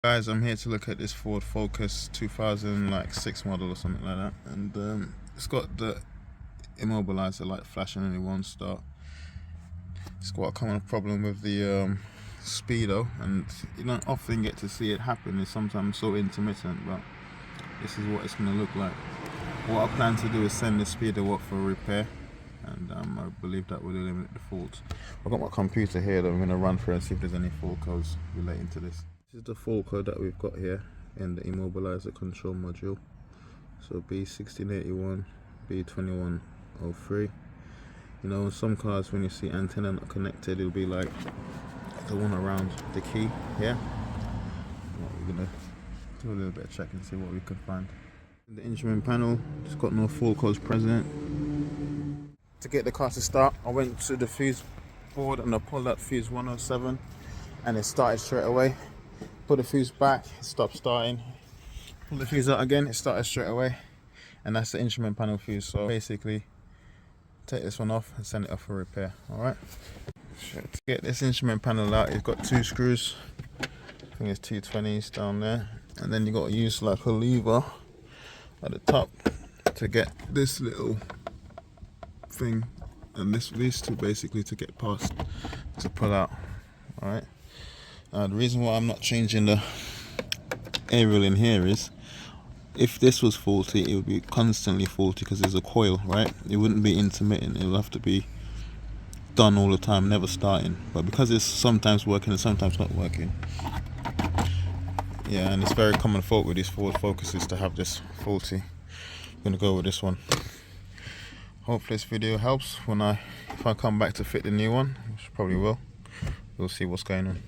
Guys, I'm here to look at this Ford Focus 2006 model or something like that, and it's got the Immobiliser light flashing and it won't start. It's got a common problem with the Speedo, and you don't often get to see it happen. It's sometimes so intermittent, but this is what it's going to look like. What I plan to do is send the Speedo up for a repair, and I believe that will eliminate the faults. I've got my computer here that I'm going to run through and see if there's any fault codes relating to this. This is the fault code that we've got here in the Immobiliser control module. So B1681, B2103. You know, in some cars when you see antenna not connected, it'll be like the one around the key here. We're gonna do a little bit of check and see what we can find. In the instrument panel, it's got no fault codes present. To get the car to start, I went to the fuse board and I pulled out fuse 107 and it started straight away. Put the fuse back, it stopped starting. Pull the fuse out again, it started straight away. And that's the instrument panel fuse. So basically, take this one off and send it off for repair. Alright. To get this instrument panel out, you've got two screws. I think it's 220s down there. And then you got to use like a lever at the top to get this little thing and these two basically to get past to pull out. Alright. The reason why I'm not changing the aerial in here is if this was faulty, it would be constantly faulty because there's a coil, right? It wouldn't be intermittent, it would have to be done all the time, never starting. But because it's sometimes working and sometimes not working, yeah, and it's very common fault with these Ford Focuses to have this faulty. I'm gonna go with this one. Hopefully this video helps if I come back to fit the new one, which probably will. We'll see what's going on.